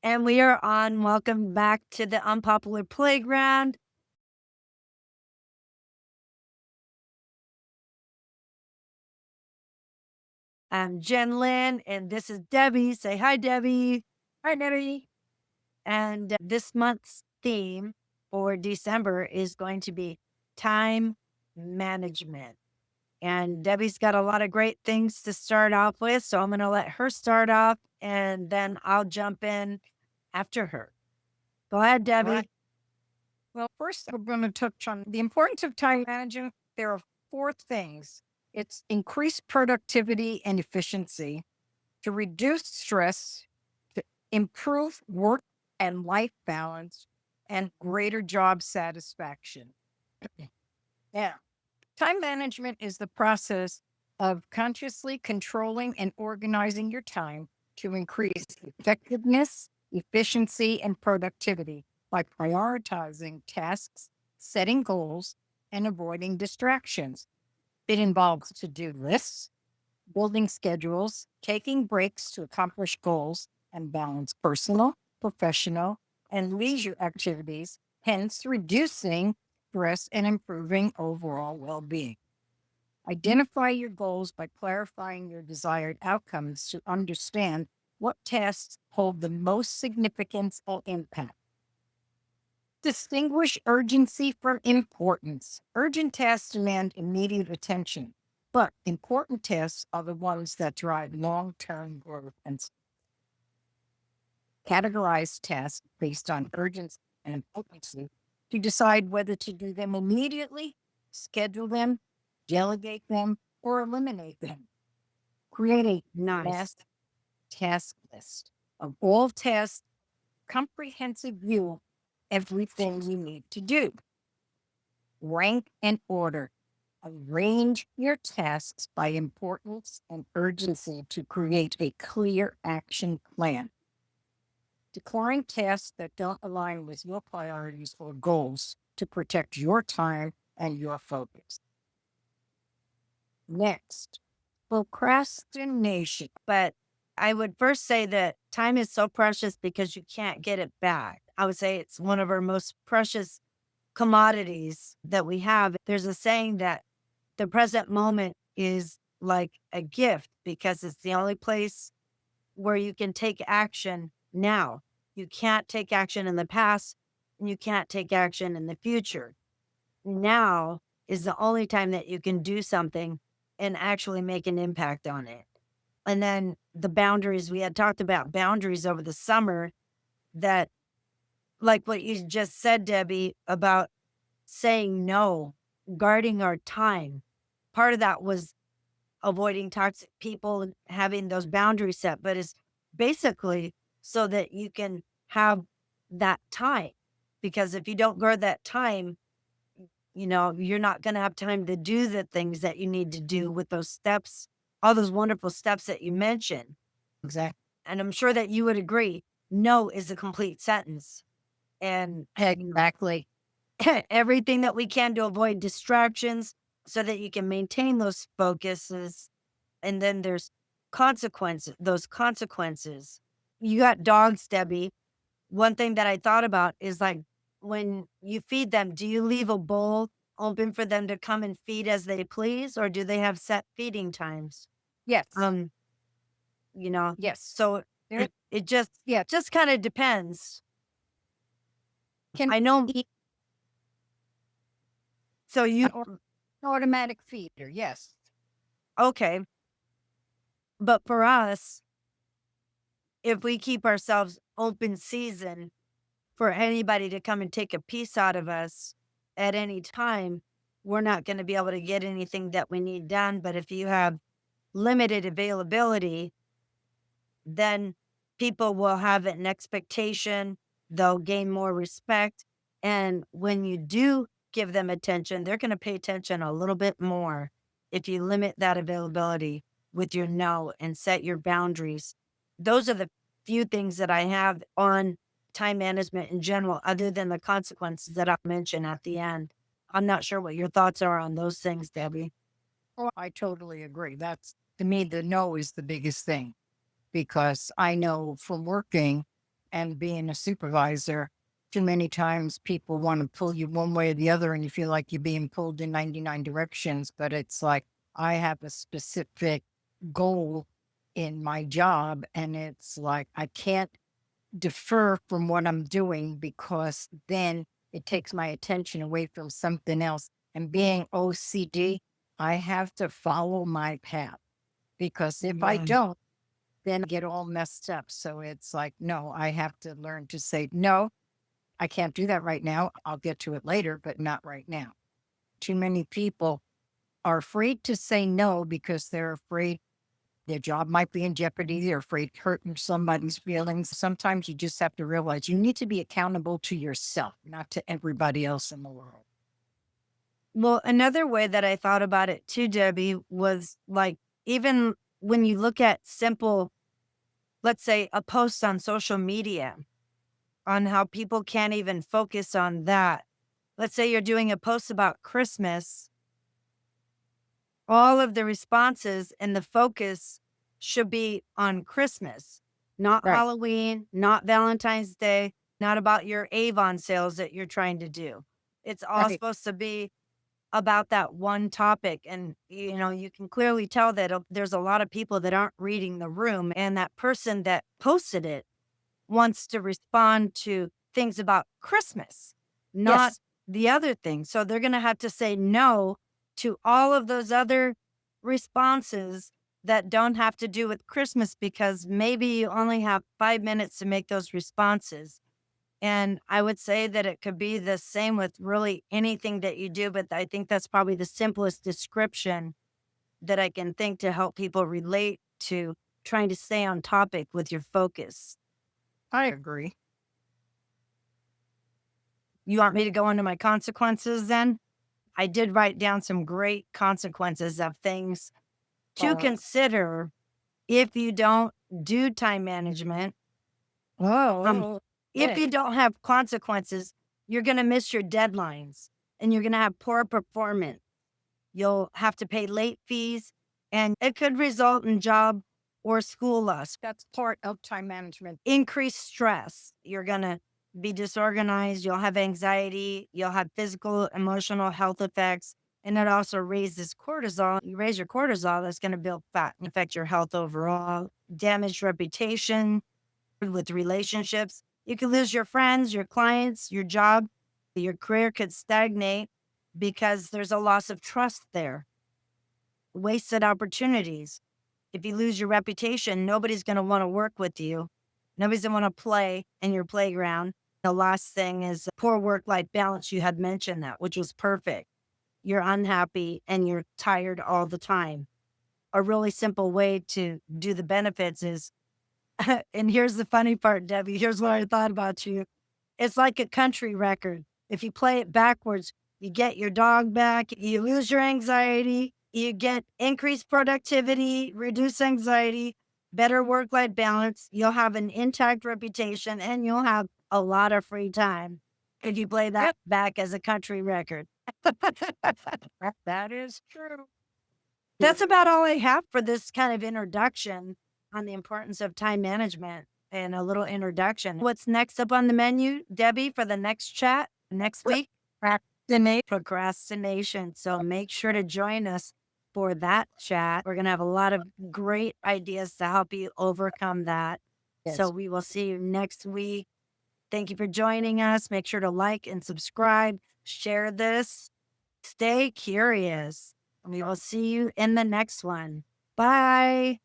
And we are on. Welcome back to the Unpopular Playground. I'm Jenn Lin, and this is Debbie. Say hi, Debbie. Hi, Debbie. And this month's theme for December is going to be time management. And Debbie's got a lot of great things to start off with. So I'm going to let her start off and then I'll jump in after her. Go ahead, Debbie. Right. Well, first, we're going to touch on the importance of time management. There are four things: it's increased productivity and efficiency, to reduce stress, to improve work and life balance, and greater job satisfaction. Now, time management is the process of consciously controlling and organizing your time to increase effectiveness, efficiency, and productivity by prioritizing tasks, setting goals, and avoiding distractions. It involves to do lists, building schedules, taking breaks to accomplish goals, and balance personal, professional, and leisure activities, hence reducing stress and improving overall well being. Identify your goals by clarifying your desired outcomes to understand what tasks hold the most significance or impact. Distinguish urgency from importance. Urgent tasks demand immediate attention, but important tasks are the ones that drive long term growth and categorize tasks based on urgency and importance to decide whether to do them immediately, schedule them, delegate them, or eliminate them. Create a Nice. mass task list of all tasks, comprehensive view of everything you need to do. Rank and order. Arrange your tasks by importance and urgency to create a clear action plan. Declaring tasks that don't align with your priorities or goals to protect your time and your focus. Next, procrastination. But I would first say that time is so precious because you can't get it back. I would say it's one of our most precious commodities that we have. There's a saying that the present moment is like a gift because it's the only place where you can take action now. You can't take action in the past and you can't take action in the future. Now is the only time that you can do something and actually make an impact on it. And then the boundaries, we had talked about boundaries over the summer that, like what you just said, Debbie, about saying no, guarding our time. Part of that was avoiding toxic people and having those boundaries set, but it's basically so that you can have that time. Because if you don't guard that time, you're not going to have time to do the things that you need to do with those steps, all those wonderful steps that you mentioned. Exactly. And I'm sure that you would agree, no is a complete sentence. And Exactly. everything that we can to avoid distractions so that you can maintain those focuses. And then there's consequences, those consequences. You got dogs, Debbie. One thing that I thought about is like when you feed them, do you leave a bowl open for them to come and feed as they please, or do they have set feeding times? Yes. Um, you know, Yes. so There, it just yeah. just kind of depends. Can I know. eat So you an automatic feeder. Yes. okay, but for us, if we keep ourselves open season for anybody to come and take a piece out of us at any time, we're not going to be able to get anything that we need done. But if you have limited availability, then people will have an expectation, they'll gain more respect. And when you do give them attention, they're going to pay attention a little bit more if you limit that availability with your no and set your boundaries. Those are the few things that I have on time management in general, other than the consequences that I mentioned at the end. I'm not sure what your thoughts are on those things, Debbie. Oh, I totally agree. To me, the no is the biggest thing because I know from working And being a supervisor, too many times people want to pull you one way or the other, and you feel like you're being pulled in 99 directions. But it's like, I have a specific goal in my job, and it's like, I can't defer from what I'm doing because then it takes my attention away from something else. And being OCD, I have to follow my path because if I Right. don't, then I get all messed up. So it's like, no, I have to learn to say, no, I can't do that right now. I'll get to it later, but not right now. Too many people are afraid to say no because they're afraid their job might be in jeopardy. They're afraid hurting somebody's feelings. Sometimes you just have to realize you need to be accountable to yourself, not to everybody else in the world. Well, another way that I thought about it too, Debbie, was like even when you look at simple, let's say a post on social media on how people can't even focus on that. Let's say you're doing a post about Christmas, all of the responses and the focus should be on Christmas, not Right. Halloween, not Valentine's Day, not about your Avon sales that you're trying to do. It's all Right. supposed to be about that one topic. And, you can clearly tell that there's a lot of people that aren't reading the room. And that person that posted it wants to respond to things about Christmas, not Yes. the other thing. So they're going to have to say no to all of those other responses that don't have to do with Christmas because maybe you only have 5 minutes to make those responses. And I would say that it could be the same with really anything that you do, but I think that's probably the simplest description that I can think to help people relate to trying to stay on topic with your focus. I agree. You want me to go into my consequences then? I did write down some great consequences of things to Uh, consider if you don't do time management. Um, oh, if okay. you don't have consequences, you're going to miss your deadlines and you're going to have poor performance. You'll have to pay late fees and it could result in job or school loss. That's part of time management. Increased stress. You're going to be disorganized. You'll have anxiety. You'll have physical, emotional health effects. And it also raises cortisol. You raise your cortisol, that's going to build fat and affect your health overall. Damaged reputation with relationships. You could lose your friends, your clients, your job. Your career could stagnate because there's a loss of trust there. Wasted opportunities. If you lose your reputation, nobody's going to want to work with you. Nobody's going to want to play in your playground. The last thing is poor work life balance. You had mentioned that, which was perfect. You're unhappy and you're tired all the time. A really simple way to do the benefits is, and here's the funny part, Debbie. Here's what I thought about you. It's like a country record. If you play it backwards, you get your dog back, you lose your anxiety, you get increased productivity, reduce anxiety, better work life balance. You'll have an intact reputation and you'll have a lot of free time if you play that Yep. back as a country record. That is true. That's about all I have for this kind of introduction on the importance of time management and a little introduction. What's next up on the menu, Debbie, for the next chat next week? Procrastinate. Procrastination. So make sure to join us for that chat. We're going to have a lot of great ideas to help you overcome that. So Yes. we will see you next week. Thank you for joining us. Make sure to like and subscribe, share this, stay curious. We will see you in the next one. Bye.